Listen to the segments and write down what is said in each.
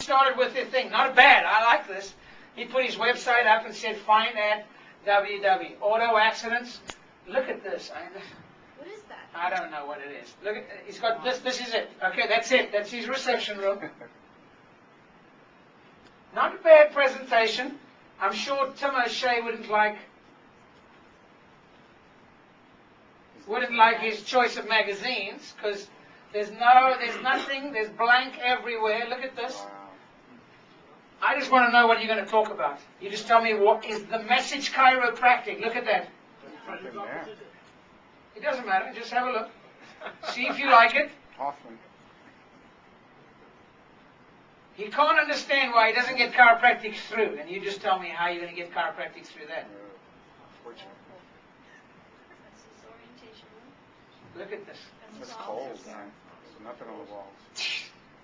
started with their thing. Not bad. I like this. He put his website up and said, find at www. Auto accidents. Look at this. What is that? I don't know what it is. Look at, he's got this. This is it. Okay, that's it. That's his reception room. Not a bad presentation. I'm sure Tim O'Shea wouldn't like his choice of magazines, because there's nothing, there's blank everywhere. Look at this. I just want to know what you're going to talk about. You just tell me what is the message chiropractic. Look at that. It doesn't matter. Just have a look. See if you like it. Awesome. He can't understand why he doesn't get chiropractic through, and you just tell me how you're going to get chiropractic through that. Look at this. It's cold, man. There's nothing on the walls.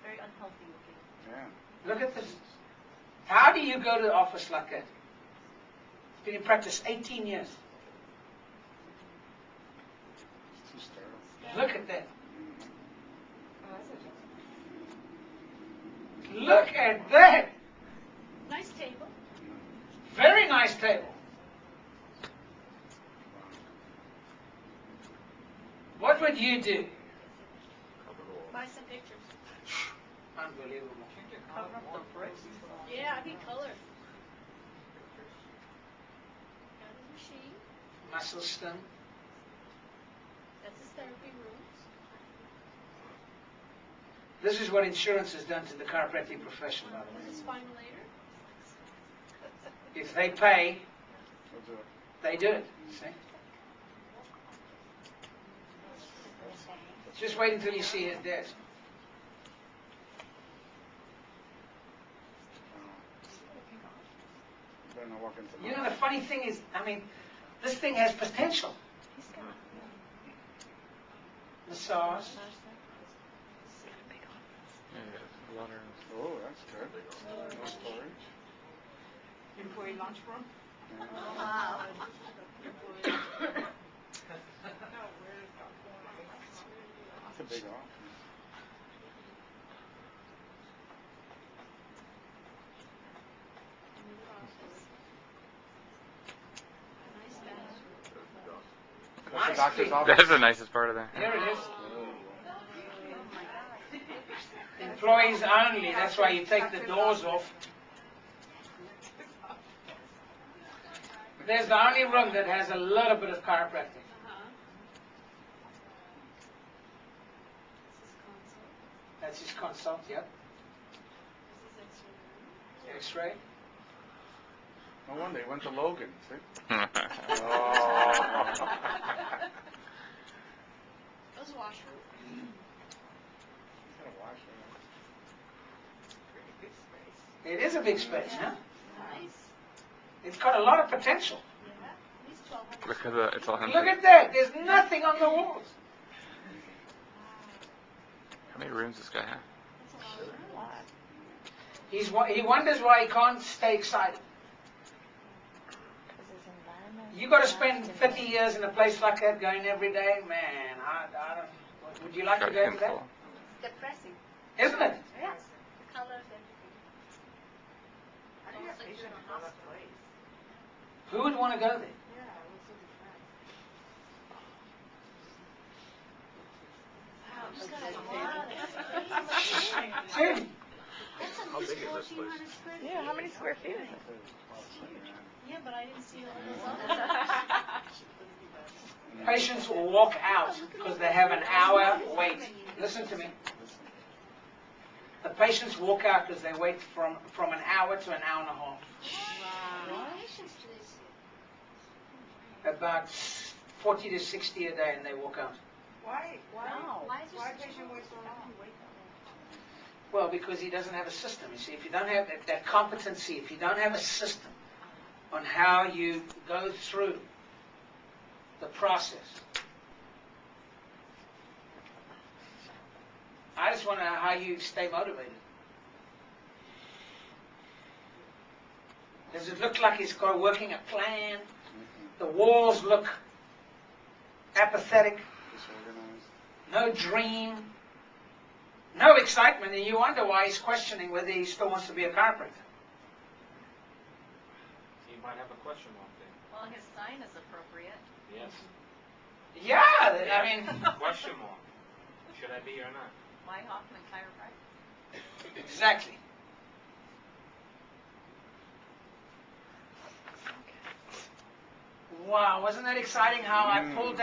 Very unhealthy looking. Yeah. Look at this. How do you go to the office like that? It's been in practice 18 years. It's too sterile. Look at that. Look at that. Nice table. Very nice table. What would you do? Buy some pictures. Unbelievable. Cover up the bricks. Yeah, I need color. Got his machine. Muscle stem. That's his therapy room. This is what insurance has done to the chiropractic profession, by the way. His spinal later. If they pay, We'll do it. they do it. See? Just wait until you see his desk. Better not walk into You know, the funny thing is, I mean, this thing has potential. Massage. Oh, that's good. No storage. Employee lunch room? Wow. That's a big office. That's the doctor's office. That's the nicest part of there. Here it is. Employees only. That's why you take the doors off. There's the only room that has a little bit of chiropractic. That's his consult, yep. X-ray. No wonder he went to Logan, see? Those washroom. He's got a washer. It is a big space, huh? Nice. It's got a lot of potential. Yeah. At least 1,200. Because it's all Look empty. at that. There's nothing on the walls. How many rooms does this guy have? That's a lot of room. He wonders why he can't stay excited. You got to spend 50 years in a place like that, going every day, man. I don't. Would you like to go to that? It's depressing. Isn't it? Yeah. The colors, everything. How do you have patients in that place? Who would want to go there? Yeah, it was so different. Tim, How big is this place? Yeah, how many square feet is it? Yeah, but I didn't see all those others. patients will walk out because they have an hour wait. Listen to me. The patients walk out because they wait from an hour to an hour and a half. How many patients do they see? About 40 to 60 a day, and they walk out. Why Why is there such a patient wait so long? Well, because he doesn't have a system. You see, if you don't have that competency, if you don't have a system on how you go through the process, I just want to know how you stay motivated. Does it look like he's got working a plan? The walls look apathetic. Disorganized. No dream. No excitement, and you wonder why he's questioning whether he still wants to be a chiropractor. He might have a question mark there. Well, his sign is appropriate. Yes. Yeah, I mean, Question mark. Should I be or not? Why Hoffman Chiropractic? exactly. Wow, wasn't that exciting how I pulled that?